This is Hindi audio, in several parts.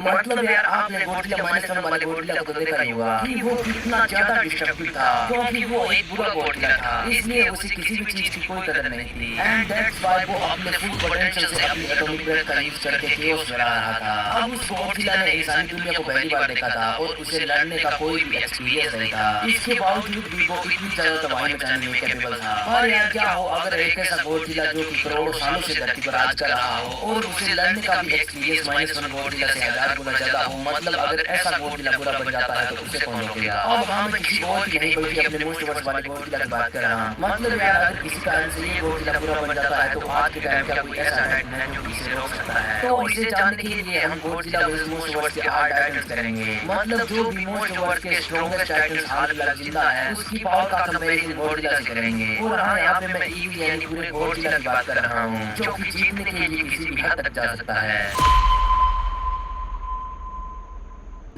मतलब यार आपने गोडजिला -1 वाले गोडजिला को तो देखा ही होगा कि वो कितना ज्यादा डिस्ट्रक्टिव था, क्योंकि वो एक बुरा गोडजिला था, इसलिए उसे किसी भी चीज की कोई कदर नहीं थी। एंड दैट्स व्हाई वो अपने फुल पोटेंशियल से अपनी एटॉमिक ब्रेथ का यूज करके केओस में रहा था। अब उस गोडजिला ने इंसानी दुनिया को पहली बार देखा था और उसे लड़ने का कोई भी एक्सपीरियंस नहीं था। इसके बावजूद भी वो इतनी ज्यादा तबाही मचाने में कैपेबल था। और यार क्या हो अगर एक ऐसा गोडजिला जो कि करोड़ों सालों से धरती पर राज कर रहा हो और उसे लड़ने का भी एक्सपीरियंस -1 गोडजिला से 1000 गुना ज्यादा हो। मतलब अगर ऐसा गोडजिला बुरा बन जाता है तो उसे कौन रोकेगा। अब हम किसी और की नहीं बल्कि अपने मोस्टवर्स वाले गोडजिला की बात कर रहा हूँ। मतलब यार अगर किसी कारण से ये गोडजिला बुरा बन जाता है तो आज के टाइम का कोई ऐसा टाइटन है जो इसे रोक सकता है। तो इसे जानने के लिए हम गोडजिला वर्सेस मोस्टवर्स के 8 टाइटन्स करेंगे। मतलब जो भी मोस्टवर्स के स्ट्रॉन्गेस्ट टाइटन्स हाल फिलहाल जिंदा है उसकी पावर का कंपैरिजन गोडजिला से करेंगे। और हाँ यहाँ पे मैं ईवी यानी पूरे गोडजिला की बात कर रहा हूँ जो कि जीतने के लिए किसी भी हद तक जा सकता है।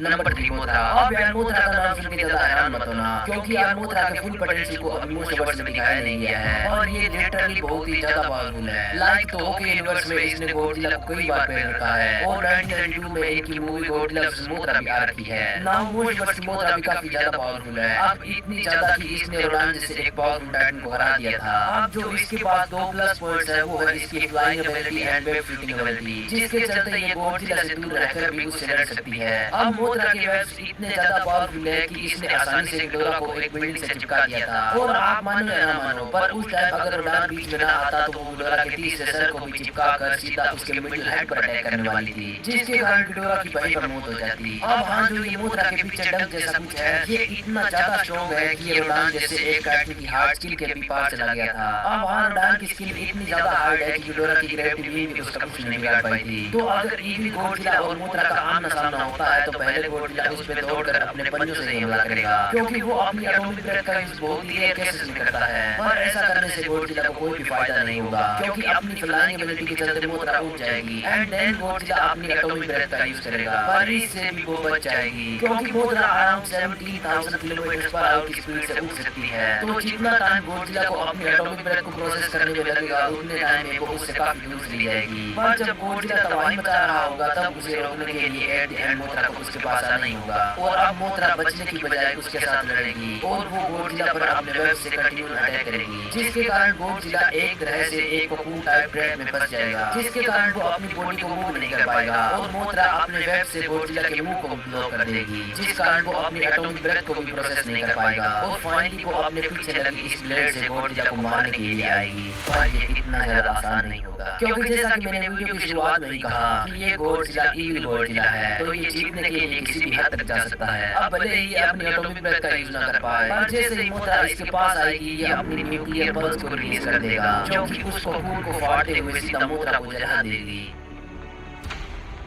Number 3 Mothra. अब यार मोथरा का नाम सुन के ज्यादा हैरान मत होना, क्योंकि यार मोथरा के फुल पोटेंशियल को अभी मोस्टवर्स में दिखाया नहीं गया है और ये लिटरली बहुत ही ज्यादा पावरफुल है। लाइक तो ओके यूनिवर्स में इसने गोडजिला को कई बार पहन रखा है और 1992 में इनकी मूवी गोडजिला वर्सेस मोथरा भी आ रखी है। नाउ मोस्टवर्स की मोथरा भी काफी ज्यादा पावरफुल है। अब इतनी ज्यादा कि इसने रोडान जैसे एक पावरफुल टाइटन को हरा दिया था। अब जो इसके पास 2 प्लस पॉइंट्स है वो है इसकी flying ability and web shooting ability, जिसके चलते ये गोडजिला से दूर रहकर भी उससे लड़ सकती है। अब मोथरा के वेब्स इतने ज्यादा पावरफुल है कि इसने आसानी से गिडोरा को एक बिल्डिंग से चिपका दिया था। और आप मानो या ना मानो पर उस टाइम अगर रोडान बीच में ना आता तो वो गिडोरा के तीसरे सर को भी चिपका कर सीधा उसके मिडिल हेड पर अटैक करने वाली थी, जिसके कारण गिडोरा की वहीं पर मौत हो जाती। अब हाँ जो ये मोथरा के पीछे डंक जैसा कुछ है ये इतना ज्यादा स्ट्रॉन्ग है कि ये रोडान जैसे एक टाइटन की हार्ड स्किल के भी पार चला गया था। अब हाँ रोडान की स्किल इतनी ज्यादा हार्ड है कि गिडोरा की ग्रेविटी बीम भी उसका कुछ नहीं बिगाड़ पाई थी। तो अगर ईवी गोडजिला और मोथरा का आमना सामना होता है तो पहले गोडजिला उस पे दौड़कर अपने पंजों से हमला करेगा, क्योंकि वो अपनी एटॉमिक ब्रेथ का यूज बहुत ही रेयर केसेस में करता है। पर ऐसा करने से गोडजिला को कोई भी फायदा नहीं होगा, क्योंकि अपनी फ्लाइंग एबिलिटी के चलते मोथरा उड़ जाएगी एंड देन गोडजिला अपनी एटॉमिक ब्रेथ का यूज करेगा, पर इससे भी वो बच जाएगी क्योंकि Mothra around 17,000 kilometre per hour की स्पीड से उड़ सकती है। तो जितना टाइम गोडजिला को अपनी एटॉमिक ब्रेथ को प्रोसेस करने में लगेगा उतने टाइम में वो उससे काफी दूर चली जाएगी। पर जब गोडजिला तबाही मचा रहा होगा तब उसे रोकने के लिए एट द एंड मोथरा को उसके पास आना ही होगा। और अब मोथरा बचने की बजाय उसके साथ लड़ेगी और वो गोडजिला पर अपने वेब से कंटिन्यू अटैक करेगी, जिसके कारण गोडजिला एक तरह से एक कोकून टाइप ट्रैप में फंस जाएगा, जिसके कारण वो अपनी बॉडी को मूव नहीं कर पाएगा और मोथरा अपने वेब से गोडजिला के मुंह को ब्लॉक कर देगी, जिस कारण वो अपनी एटॉमिक ब्रेथ को भी प्रोसेस नहीं कर पाएगा और फाइनली वो अपने पीछे लगी इस ब्लेड से गोडजिला को मारने के लिए आएगी। पर ये इतना ज्यादा आसान नहीं होगा, क्योंकि जैसा कि मैंने वीडियो की शुरुआत में ही कहा कि ये गोडजिला ईविल गोडजिला है, तो ये जीतने के लिए किसी भी हद तक जा सकता है। अब भले ही अपनी एटॉमिक ब्रेथ का यूज ना कर पाए, पर जैसे ही मोथरा इसके पास आएगी ये अपनी न्यूक्लियर पल्स को रिलीज कर देगा, जो कि उस कोकून को फाड़ते हुए सीधा मोथरा को जला देगी।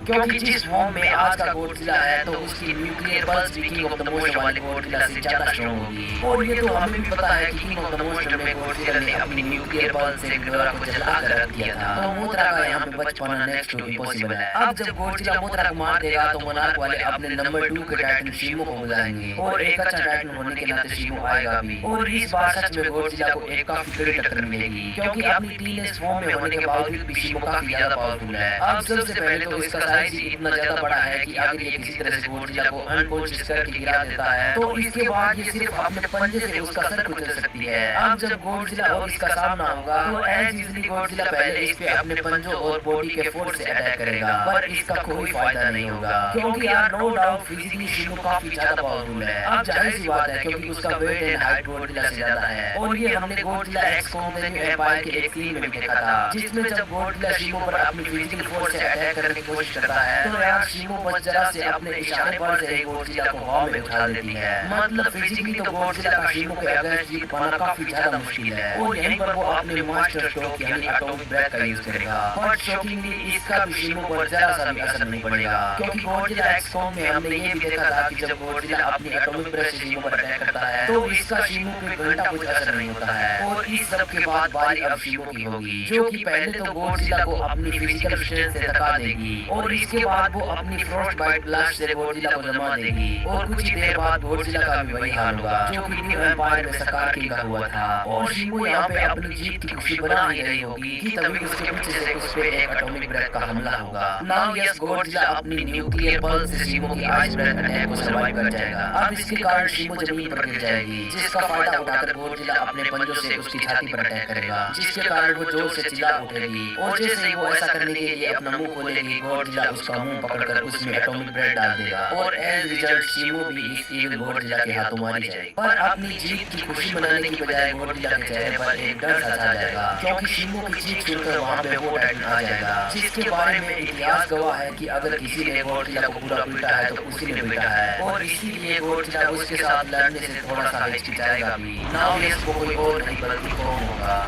क्योंकि जिस फॉर्म में आज का गोडजिला है तो उसकी न्यूक्लियर पल्स भी किंग ऑफ द मोस्ट वाले गोडजिला से ज्यादा स्ट्रॉन्ग होगी। और ये तो हमें भी पता है कि किंग ऑफ द मोस्ट में गोडजिला ने अपनी न्यूक्लियर पल्स से गिडोरा को जला कर रख दिया था, तो मोथरा का यहाँ पे बच पाना नेक्स्ट टू इम्पॉसिबल है। अब जब गोडजिला मोथरा को मार देगा तो मोनार्क वाले अपने नंबर 2 के टाइटन शीमो को बुलाएंगे और एक अच्छा टाइटन होने के नाते शीमो आएगा भी। और इस बार सच में गोडजिला को एक काफी बड़ी टक्कर मिलेगी, क्योंकि अपनी टीनेज फॉर्म में होने के बावजूद भी शीमो काफी ज्यादा पावरफुल है। अब सबसे पहले तो इसका साइज ही इतना ज्यादा बड़ा है कि अगर ये किसी तरह से गोडजिला को अनकॉन्शियस करके गिरा देता है तो इसके बाद ये सिर्फ अपने पंजे से उसका सर कुचल सकती है। अब जब गोडजिला और इसका सामना होगा तो एज इजीली गोडजिला पहले इस पे अपने पंजों और बॉडी के फोर्स से अटैक करेगा, पर इसका कोई फायदा नहीं होगा, क्योंकि यार नो डाउट फिजिकली शीमो काफी ज्यादा पावरफुल है। अब जाहिर सी बात है क्योंकि उसका वेट एंड हाइट गोडजिला से ज्यादा है, और ये हमने गोडजिला एक्स कॉन्टिन्यू एम्पायर के एक सीन में भी देखा था, जिसमें जब गोडजिला शीमो पर अपनी फिजिकल फोर्स से अटैक करने की कोशिश करता है तो यार शीमो बस जरा से अपने इशारे पर से गोडजिला को हवा में उठा देती है। मतलब फिजिकली तो गोडजिला का शीमो के अगेंस्ट जीत पाना काफी ज्यादा मुश्किल है और यहीं पर वो अपने मास्टर स्ट्रोक यानी एटॉमिक ब्रेथ का यूज करेगा। बट शॉकिंगली इसका भी शीमो पर जरा सा भी असर नहीं पड़ेगा, क्योंकि गोडजिला एक्स कॉम में हमने ये भी देखा था कि जब गोडजिला अपनी एटॉमिक ब्रेथ से शीमो पर अटैक करता है तो इसका शीमो पे घंटा कुछ असर नहीं होता है। और इस सब के बाद बारी अब शीमो की होगी, जो कि पहले तो गोडजिला को अपनी फिजिकल स्ट्रेंथ से थका देगी और और इसके बाद वो अपनी फ्रॉस्ट बाइट ब्लास्ट से गॉडजिला को जमा देगी और कुछ ही देर बाद गॉडजिला का भी वही हाल होगा जो कि न्यू एम्पायर में सकार किंग का हुआ था। और शिमो यहाँ पे अपनी जीत की खुशी बना ही रही होगी कि तभी उसके पीछे से उस पे एक एटॉमिक ब्रेथ का हमला होगा। नाउ यस गॉडजिला अपनी न्यूक्लियर पल्स से शिमो की आइस ब्रेथ अटैक को सर्वाइव कर जाएगा। अब इसके कारण शिमो जमीन पर गिर जाएगी जिसका फायदा उठाकर गॉडजिला अपने पंजों से उसकी छाती पर अटैक करेगा जिसके कारण वो जोर से चिल्ला उठेगी और जैसे ही वो ऐसा करने के लिए अपना मुंह खोलेगी गॉडजिला उसका मुंह पकड़कर उसमें एटॉमिक ब्रेथ डाल देगा और एज रिजल्ट शिमो भी इस इविल गॉडजिला के हाथों मारी जाएगी। पर अपनी जीत की खुशी मनाने की बजाय गॉडजिला के चेहरे पर एक डर सा छा जाएगा क्योंकि शिमो की चीख सुनकर वहाँ पे वो टाइटन आ जाएगा जिसके बारे में इतिहास गवाह है कि अगर किसी ने गॉडजिला को पूरा पीटा है तो उसी ने पीटा है और इसीलिए गॉडजिला उसके साथ लड़ने से थोड़ा सा हिचकिचाएगा भी। नाउ यस वो कोई और नहीं बल्कि कौन होगा।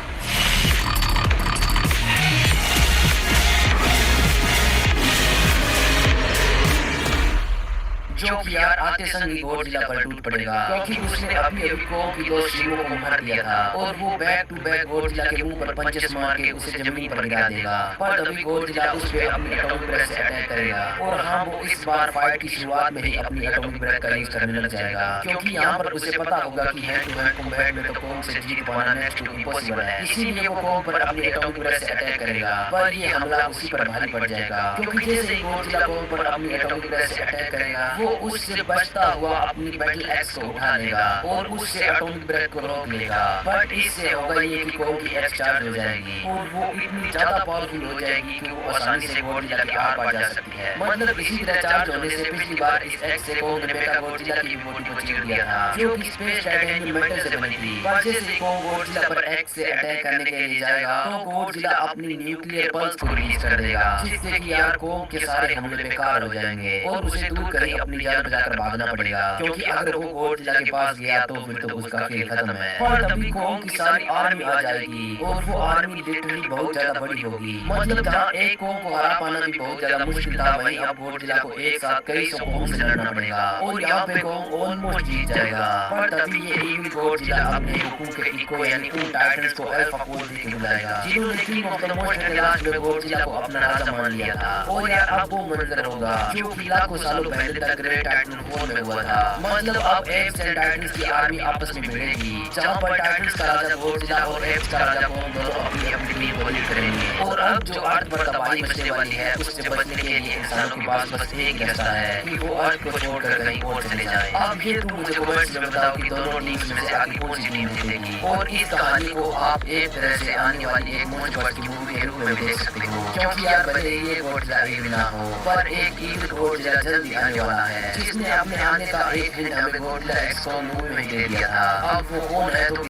जो कि यार आते संग ही गॉडजिला पर टूट पड़ेगा क्योंकि उसने अभी कॉन्ग की दोस्त शिमो को मार दिया था और वो बैक टू बैक गॉडजिला के मुंह पर पंचेस मार के उसे जमीन पर गिरा देगा। पर तभी गॉडजिला उस पे अपनी एटॉमिक ब्रेथ से अटैक करेगा और हाँ वो इस बार फाइट की शुरुआत में ही अपनी एटॉमिक ब्रेथ का यूज करने लग जाएगा क्योंकि यहाँ पर उसे पता होगा कि हैंड टू हैंड कॉम्बैट में तो कॉन्ग से जीत पाना नेक्स्ट टू इम्पॉसिबल है। इसीलिए वो कॉन्ग पर अपनी एटॉमिक ब्रेथ से अटैक करेगा पर ये हमला उसी पर भारी पड़ जाएगा क्योंकि जैसे ही गॉडजिला कॉन्ग पर अपनी एटॉमिक ब्रेथ से अटैक करेगा वो उससे बचता हुआ अपनी बैटल एक्स को उठा लेगा और उससे एटॉमिक ब्रेथ को रोक लेगा। बट इससे होगा ये कि कॉन्ग की एक्स चार्ज हो जाएगी और वो इतनी ज्यादा पावरफुल हो जाएगी कि वो आसानी से गॉडजिला के आर पार जा सकती है। मतलब इसी तरह चार्ज होने से पिछली बार इस एक्स से कॉन्ग ने मेगा गॉडजिला की बॉडी को चीर दिया था जो कि स्पेस टाइटेनियम मेटल से बनी थी। पर जैसे कॉन्ग गॉडजिला पर एक्स से अटैक करने के लिए जाएगा तो गॉडजिला अपनी न्यूक्लियर पल्स को रिलीज कर देगा जिससे कि यार कॉन्ग के सारे हमले बेकार हो जाएंगे और उसे दूर कहीं अपनी जान बचाकर भागना पड़ेगा क्योंकि अगर वो गॉडजिला के पास गया तो फिर तो उसका खेल खत्म है। और तभी कॉन्ग की सारी आर्मी आ जाएगी और वो आर्मी लिटरली बहुत ज्यादा बड़ी होगी। मतलब जहाँ एक कॉन्ग को हरा पाना भी बहुत ज्यादा मुश्किल था वहीं अब गॉडजिला को एक साथ कई सौ कॉन्ग से लड़ना पड़ेगा और यहाँ पे कॉन्ग ऑलमोस्ट जीत जाएगा। पर तभी ये इविल गॉडजिला अपने हुकुम के इको यानी उन टाइटन्स को अल्फा फोर्स देके बुलाएगा जिन्होंने किंग ऑफ द मोस्ट के लास्ट में गॉडजिला को अपना राजा मान लिया था। और यार अब वो मंजर होगा जो कि लाखों सालों पहले तक ग्रेट टाइटन वॉर में हुआ था। मतलब अब एप्स एंड टाइटन्स की आर्मी आपस में भिड़ेगी जहाँ पर टाइटन्स का राजा गॉडजिला और एप्स का राजा कॉन्ग दोनों अपनी अपनी टीम को लीड करेंगे। और अब जो अर्थ पर तबाही मचने वाली है उससे बचने के लिए इंसानों के पास बस एक रास्ता है कि वो अर्थ को छोड़कर कहीं और चले जाएं। अब ये तुम मुझे कमेंट्स में बताओ कि दोनों टीम्स में से आगे कौन सी टीम जीतेगी। और इस कहानी को आप एक तरह से आने वाली एक मोस्ट वर्थ की मूवी के रूप में देख सकते हो क्योंकि यार भले ये गॉडजिला एक ना हो पर एक इविल गॉडजिला जल्दी आने वाला है जिसने अपने आने का एक हिंट हमें गॉडजिला एक्स को मूवी में दे दिया था। अब वो कौन है तो